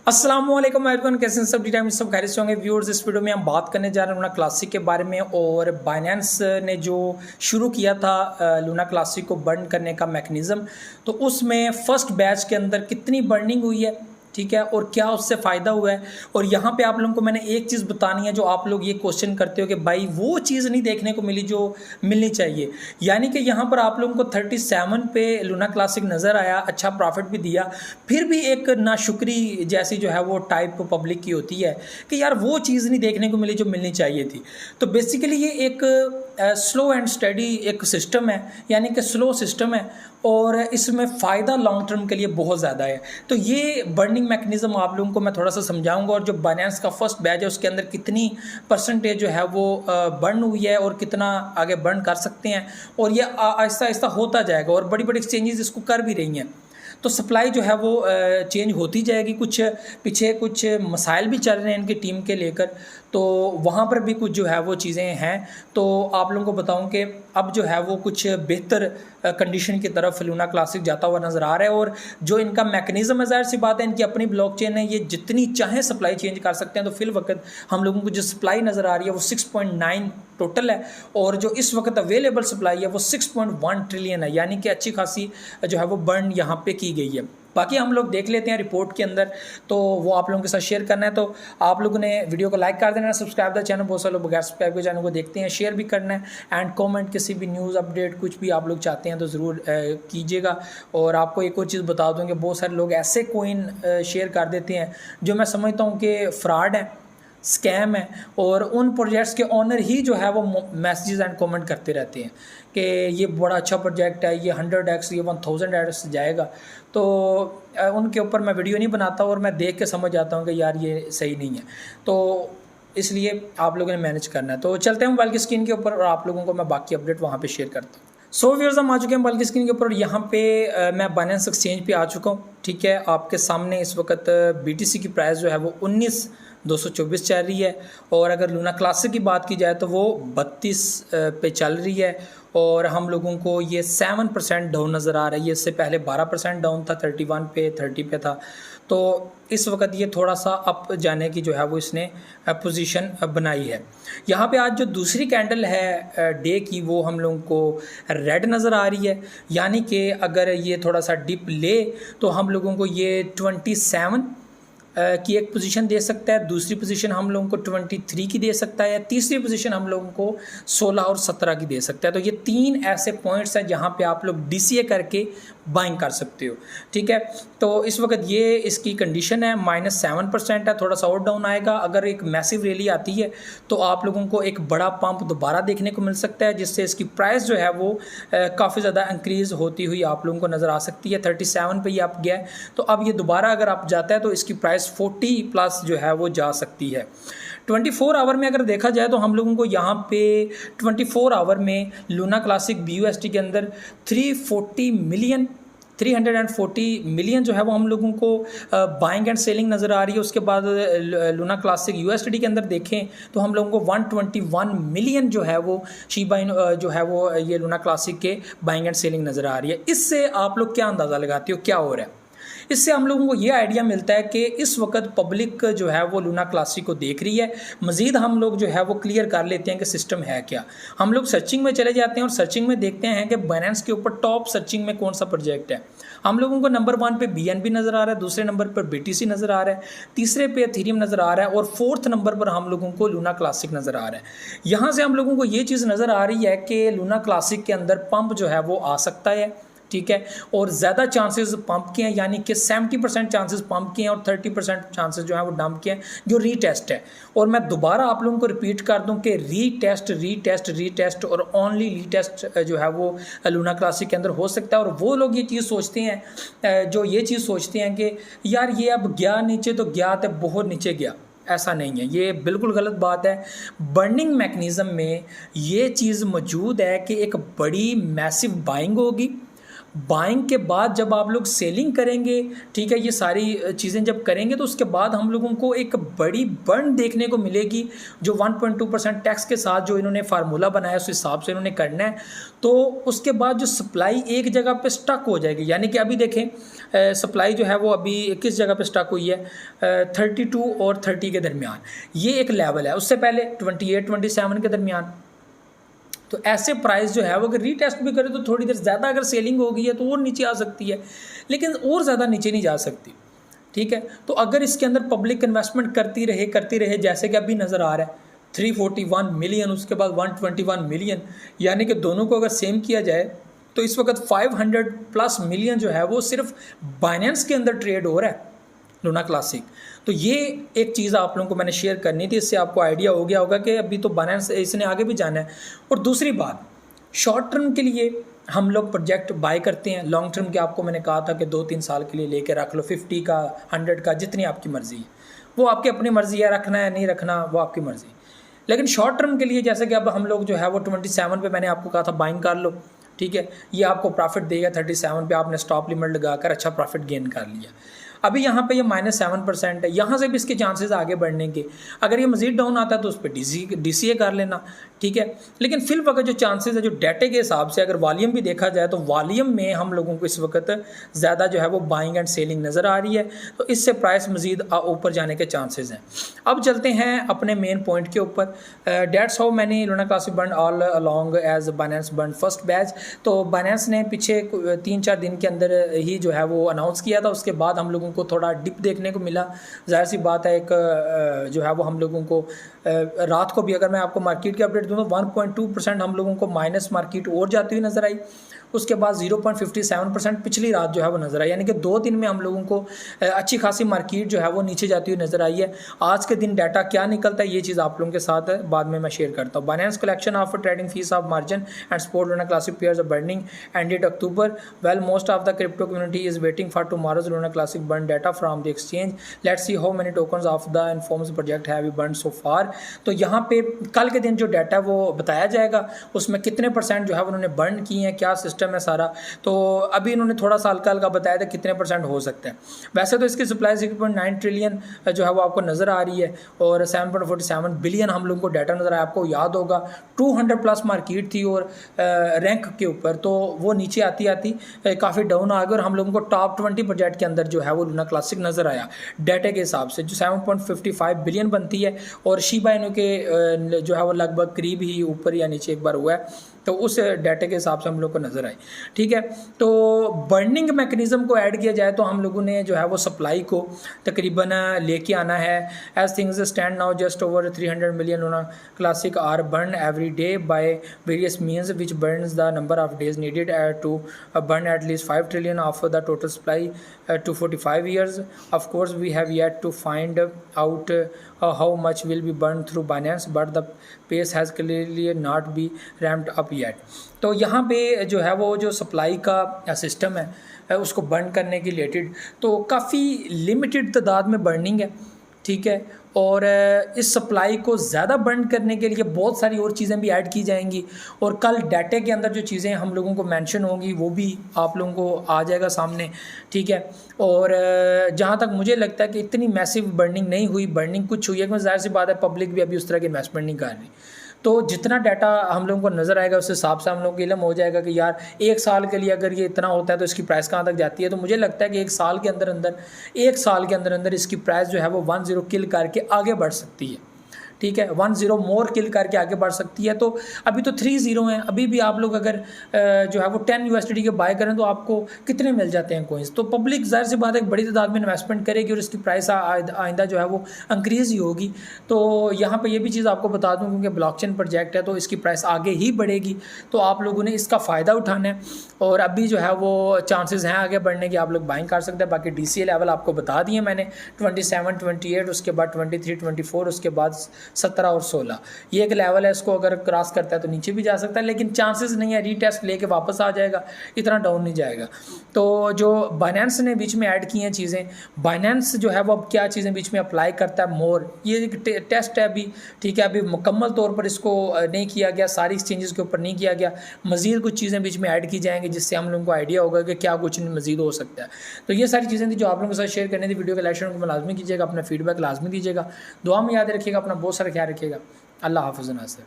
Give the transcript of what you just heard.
अस्सलाम वालेकुम एवरीवन, कैसे हैं सब? डी टाइम सब खैरियत से होंगे व्यूअर्स। इस वीडियो में हम बात करने जा रहे हैं लूना क्लासिक के बारे में और बाइनेंस ने जो शुरू किया था लूना क्लासिक को बर्न करने का मैकेनिज़्म, तो उसमें फ़र्स्ट बैच के अंदर कितनी बर्निंग हुई है, ठीक है, और क्या उससे फ़ायदा हुआ है। और यहाँ पे आप लोगों को मैंने एक चीज़ बतानी है जो आप लोग ये क्वेश्चन करते हो कि भाई वो चीज़ नहीं देखने को मिली जो मिलनी चाहिए। यानी कि यहाँ पर आप लोगों को 37 पे लूना क्लासिक नज़र आया, अच्छा प्रॉफिट भी दिया, फिर भी एक नाशुक्री जैसी जो है वो टाइप पब्लिक की होती है कि यार वो चीज़ नहीं देखने को मिली जो मिलनी चाहिए थी। तो बेसिकली ये एक स्लो एंड स्टडी एक सिस्टम है, यानी कि स्लो सिस्टम है और इसमें फ़ायदा लॉन्ग टर्म के लिए बहुत ज़्यादा है। तो ये बर्निंग मैकेनिज़्म आप लोगों को मैं थोड़ा सा समझाऊंगा और जो बाइनेंस का फर्स्ट बैच है उसके अंदर कितनी परसेंटेज जो है वो बर्न हुई है और कितना आगे बर्न कर सकते हैं, और ये आहिस्ता आहिस्ता होता जाएगा और बड़ी बड़ी एक्सचेंजेस इसको कर भी रही हैं। तो सप्लाई जो है वो चेंज होती जाएगी। कुछ पीछे कुछ मसाइल भी चल रहे हैं इनकी टीम के लेकर, तो वहाँ पर भी कुछ जो है वो चीज़ें हैं। तो आप लोगों को बताऊं कि अब जो है वो कुछ बेहतर कंडीशन की तरफ लूना क्लासिक जाता हुआ नज़र आ रहा है। और जो इनका मैकेनिज़्म है, ज़ाहिर सी बात है, इनकी अपनी ब्लॉकचेन है, ये जितनी चाहे सप्लाई चेंज कर सकते हैं। तो फिल वक्त हम लोगों को जो सप्लाई नज़र आ रही है वो 6.9 टोटल है और जो इस वक्त अवेलेबल सप्लाई है वो 6.1 ट्रिलियन है, यानी कि अच्छी खासी जो है वो बर्न यहाँ पे की गई है। बाकी हम लोग देख लेते हैं रिपोर्ट के अंदर, तो वो आप लोगों के साथ शेयर करना है। तो आप लोगों ने वीडियो को लाइक कर देना, सब्सक्राइब द चैनल, बहुत सारे लोग बगैर सब्सक्राइब के चैनल को देखते हैं, शेयर भी करना है एंड कमेंट किसी भी न्यूज़ अपडेट कुछ भी आप लोग चाहते हैं तो ज़रूर कीजिएगा। और आपको एक और चीज़ बता दूँ कि बहुत सारे लोग ऐसे कोइन शेयर कर देते हैं जो मैं समझता हूँ कि फ्रॉड है, स्कैम है, और उन प्रोजेक्ट्स के ऑनर ही जो है वो मैसेजेस एंड कमेंट करते रहते हैं कि ये बड़ा अच्छा प्रोजेक्ट है, ये 100x ये 1000x जाएगा। तो उनके ऊपर मैं वीडियो नहीं बनाता और मैं देख के समझ जाता हूँ कि यार ये सही नहीं है। तो इसलिए आप लोगों ने मैनेज करना है। तो चलते हैं मोबाइल की स्क्रीन के ऊपर और आप लोगों को मैं बाकी अपडेट वहाँ पे शेयर करता हूँ। सो व्यूअर्स, हम आ चुके हैं मोबाइल की स्क्रीन के ऊपर। यहाँ पे मैं बाइनेंस एक्सचेंज पे आ चुका हूँ, ठीक है। आपके सामने इस वक्त BTC की प्राइस जो है वो 19,224 चल रही है, और अगर लूना क्लासिक की बात की जाए तो वो 32 पे चल रही है। और हम लोगों को ये 7% डाउन नज़र आ रही है। इससे पहले 12% डाउन था, 31 पे 30 पे था। तो इस वक्त ये थोड़ा सा अप जाने की जो है वो इसने पोजीशन बनाई है। यहाँ पे आज जो दूसरी कैंडल है डे की, वो हम लोगों को रेड नज़र आ रही है, यानी कि अगर ये थोड़ा सा डिप ले तो हम लोगों को ये 27 की एक पोजीशन दे सकता है, दूसरी पोजीशन हम लोगों को 23 की दे सकता है, तीसरी पोजीशन हम लोगों को 16 और 17 की दे सकता है। तो ये तीन ऐसे पॉइंट्स हैं जहाँ पे आप लोग DCA करके बाइंग कर सकते हो, ठीक है। तो इस वक्त ये इसकी कंडीशन है, -7% है, थोड़ा सा और डाउन आएगा। अगर एक मैसिव रैली आती है तो आप लोगों को एक बड़ा पंप दोबारा देखने को मिल सकता है, जिससे इसकी प्राइस जो है वो काफ़ी ज़्यादा इंक्रीज़ होती हुई आप लोगों को नज़र आ सकती है। 37 पे ये आप गया है, तो अब ये दोबारा अगर आप जाता है तो इसकी प्राइस 40+ जो है वो जा सकती है। 24 आवर में अगर देखा जाए तो हम लोगों को यहाँ पे 24 आवर में लूना क्लासिक BUSD के अंदर 340 मिलियन जो है वो हम लोगों को बाइंग एंड सेलिंग नज़र आ रही है। उसके बाद लूना क्लासिक USD के अंदर देखें तो हम लोगों को 121 मिलियन जो है वो शिबा जो है वो ये लूना क्लासिक के बाइंग एंड सेलिंग नज़र आ रही है। इससे आप लोग क्या अंदाज़ा लगाते हो क्या हो रहा है? इससे हम लोगों को ये आइडिया मिलता है कि इस वक्त पब्लिक जो है वो लूना क्लासिक को देख रही है। मज़ीद हम लोग जो है वो क्लियर कर लेते हैं कि सिस्टम है क्या। हम लोग सर्चिंग में चले जाते हैं और सर्चिंग में देखते हैं कि बाइनेंस के ऊपर टॉप सर्चिंग में कौन सा प्रोजेक्ट है। हम लोगों को नंबर 1 पे BNB नज़र आ रहा है, दूसरे नंबर पर BTC नज़र आ रहा है, तीसरे पे एथेरियम नज़र आ रहा है, और 4th नंबर पर हम लोगों को लूना क्लासिक नज़र आ रहा है। यहाँ से हम लोगों को ये चीज़ नज़र आ रही है कि लूना क्लासिक के अंदर पंप जो है वो आ सकता है, ठीक है, और ज़्यादा चांसेस पंप के हैं, यानी कि 70% चांसेस पंप के हैं और 30% चांसेस जो है वो डंप के हैं, जो रीटेस्ट है। और मैं दोबारा आप लोगों को रिपीट कर दूं कि रीटेस्ट और ओनली रीटेस्ट जो है वो लूना क्लासिक के अंदर हो सकता है। और वो लोग ये चीज़ सोचते हैं जो ये चीज़ सोचते हैं कि यार ये अब गया नीचे तो गया तो बहुत नीचे गया, ऐसा नहीं है, ये बिल्कुल गलत बात है। बर्निंग मैकेनिज़्म में ये चीज़ मौजूद है कि एक बड़ी मैसिव बाइंग होगी, बाइंग के बाद जब आप लोग सेलिंग करेंगे, ठीक है, ये सारी चीज़ें जब करेंगे तो उसके बाद हम लोगों को एक बड़ी बर्न देखने को मिलेगी, जो 1.2% टैक्स के साथ जो इन्होंने फार्मूला बनाया उस हिसाब से इन्होंने करना है। तो उसके बाद जो सप्लाई एक जगह पे स्टक हो जाएगी, यानी कि अभी देखें सप्लाई जो है वो अभी किस जगह पे स्टक हुई है, 32 और 30 के दरमियान, ये एक लेवल है। उससे पहले 28-27 के दरमियान। तो ऐसे प्राइस जो है वो अगर रीटेस्ट भी करें तो थोड़ी देर ज़्यादा अगर सेलिंग हो गई है तो और नीचे आ सकती है, लेकिन और ज़्यादा नीचे नहीं जा सकती, ठीक है। तो अगर इसके अंदर पब्लिक इन्वेस्टमेंट करती रहे जैसे कि अभी नज़र आ रहा है 341 मिलियन, उसके बाद 121 मिलियन, यानी कि दोनों को अगर सेम किया जाए तो इस वक्त 500+ मिलियन जो है वो सिर्फ बाइनेंस के अंदर ट्रेड हो रहा है लूना क्लासिक। तो ये एक चीज़ आप लोगों को मैंने शेयर करनी थी, इससे आपको आइडिया हो गया होगा कि अभी तो बाइनेंस इसने आगे भी जाना है। और दूसरी बात, शॉर्ट टर्म के लिए हम लोग प्रोजेक्ट बाय करते हैं, लॉन्ग टर्म के आपको मैंने कहा था कि 2-3 साल के लिए लेके रख लो, 50 का 100 का जितनी आपकी मर्ज़ी है, वो आपकी अपनी मर्ज़ी है, रखना है नहीं रखना वो आपकी मर्ज़ी। लेकिन शॉर्ट टर्म के लिए जैसे कि अब हम लोग जो है वो 27 पे मैंने आपको कहा था बाइंग कर लो, ठीक है, ये आपको प्रॉफिट देगा। 37 पे आपने स्टॉप लिमिट लगाकर अच्छा प्रॉफिट गेन कर लिया। अभी यहाँ पे ये -7% है, यहाँ से भी इसके चांसेस आगे बढ़ने के, अगर ये मज़ीद डाउन आता है तो उस पर DCA कर लेना, ठीक है। लेकिन फिल वक्त जो चांसेस है जो डाटे के हिसाब से, अगर वॉल्यूम भी देखा जाए तो वॉल्यूम में हम लोगों को इस वक्त ज़्यादा जो है वो बाइंग एंड सेलिंग नज़र आ रही है, तो इससे प्राइस मज़ीद ऊपर जाने के चांसेस हैं। अब चलते हैं अपने मेन पॉइंट के ऊपर। That's how many Luna classic burn all along as Binance burn first batch. तो बाइनेंस ने पीछे 3-4 दिन के अंदर ही जो है वो अनाउंस किया था, उसके बाद हम लोगों को थोड़ा डिप देखने को मिला। जाहिर सी बात है, एक जो है वो हम लोगों को रात को भी अगर मैं आपको मार्केट की अपडेट दूँ तो 1.2% हम लोगों को माइनस मार्केट और जाती हुई नज़र आई। उसके बाद 0.57% पिछली रात जो है वो नज़र आई, यानी कि 2 दिन में हम लोगों को अच्छी खासी मार्केट जो है वो नीचे जाती हुई नज़र आई है। आज के दिन डाटा क्या निकलता है ये चीज़ आप लोगों के साथ बाद में मैं शेयर करता हूँ। Binance collection of trading fees of margin and support Luna classic pairs burning ended October. Well most of the crypto community is waiting for tomorrow's Luna classic burn data from the exchange. Let's see how many tokens of the informs project have burn so far. तो यहाँ पे कल के दिन जो data वो बताया जाएगा, उसमें कितने % जो है उन्होंने बर्न किए हैं, क्या सिस्टम है सारा। तो अभी इन्होंने थोड़ा सा हल्का बताया था कितने % हो सकते हैं। वैसे तो इसकी सप्लाई 6.9 ट्रिलियन जो है वो आपको नज़र आ रही है और 7.47 बिलियन हम लोगों को डाटा नज़र आया। आपको याद होगा 200+ मार्केट थी और रैंक के ऊपर, तो वो नीचे आती आती काफ़ी डाउन आ गई और हम लोगों को टॉप 20 प्रोजेक्ट के अंदर जो है वो लूना क्लासिक नज़र आया डाटा के हिसाब से, जो 7.55 बिलियन बनती है। और शिबा इनू के जो है वो लगभग करीब ही ऊपर या नीचे एक बार हुआ है, तो उस डाटे के हिसाब से हम लोग को नज़र आए, ठीक है। तो बर्निंग मैकेनिज़्म को ऐड किया जाए तो हम लोगों ने जो है वो सप्लाई को तकरीबन लेके आना है। As things stand now just over 300 million Luna Classic are burn every day by various means which burns the number of days needed to burn at least 5 trillion of the total supply to 45 years. Of course we have yet to find out how much will be burned through Binance, but the pace has clearly not be ramped up yet. तो यहाँ पे जो है वो जो supply का system है उसको बर्न करने के रिलेटेड तो काफ़ी लिमिटेड तादाद में बर्निंग है, ठीक है। और इस सप्लाई को ज़्यादा बर्न करने के लिए बहुत सारी और चीज़ें भी ऐड की जाएंगी और कल डाटे के अंदर जो चीज़ें हम लोगों को मेंशन होंगी वो भी आप लोगों को आ जाएगा सामने, ठीक है। और जहाँ तक मुझे लगता है कि इतनी मैसिव बर्निंग नहीं हुई, बर्निंग कुछ हुई है क्योंकि जाहिर सी बात है पब्लिक भी अभी उस तरह की इन्वेस्टमेंट नहीं कर रही। तो जितना डाटा हम लोगों को नज़र आएगा उस हिसाब से हम लोगों को इल्म हो जाएगा कि यार 1 साल के लिए अगर ये इतना होता है तो इसकी प्राइस कहाँ तक जाती है। तो मुझे लगता है कि 1 साल के अंदर अंदर इसकी प्राइस जो है वो 10 किल करके आगे बढ़ सकती है, ठीक है। 10 मोर किल करके आगे बढ़ सकती है। तो अभी तो 30 हैं, अभी भी आप लोग अगर जो है वो 10 USDT के बाय करें तो आपको कितने मिल जाते हैं कोइंस। तो पब्लिक जाहिर सी बात है एक बड़ी तादाद में इन्वेस्टमेंट करेगी और इसकी प्राइस आइंदा जो है वो इंक्रीज़ ही होगी। तो यहाँ पे ये भी चीज़ आपको बता दूँ क्योंकि ब्लॉकचेन प्रोजेक्ट है तो इसकी प्राइस आगे ही बढ़ेगी, तो आप लोगों ने इसका फ़ायदा उठाना है। और अभी जो है वो चांसेस हैं आगे बढ़ने के, आप लोग बाइंग कर सकते हैं। बाकी DCA लेवल आपको बता दिए मैंने 27, 28, उसके बाद 23, 24, उसके बाद 17 और 16, ये एक लेवल है, इसको अगर क्रॉस करता है तो नीचे भी जा सकता है, लेकिन चांसेस नहीं है, रीटेस्ट लेके वापस आ जाएगा, इतना डाउन नहीं जाएगा। तो जो बाइनेंस ने बीच में ऐड की हैं चीज़ें, बाइनेंस जो है वो अब क्या चीज़ें बीच में अप्लाई करता है मोर, ये एक टेस्ट है अभी, ठीक है, अभी मुकम्मल तौर पर इसको नहीं किया गया, सारी एक्सचेंजेस के ऊपर नहीं किया गया, मज़ीद कुछ चीज़ें बीच में ऐड की जाएंगी जिससे हम लोगों को आइडिया होगा कि क्या कुछ मज़ीद हो सकता है। तो ये सारी चीज़ें थी जो आप लोगों के साथ शेयर करनी थी। वीडियो के लाइक को लाजमी कीजिएगा, अपना फीडबैक लाजमी दीजिएगा, दुआ में याद रखिएगा, अपना बहुत सारा ख्याल रखिएगा। अल्लाह हाफ़िज़ नासिर।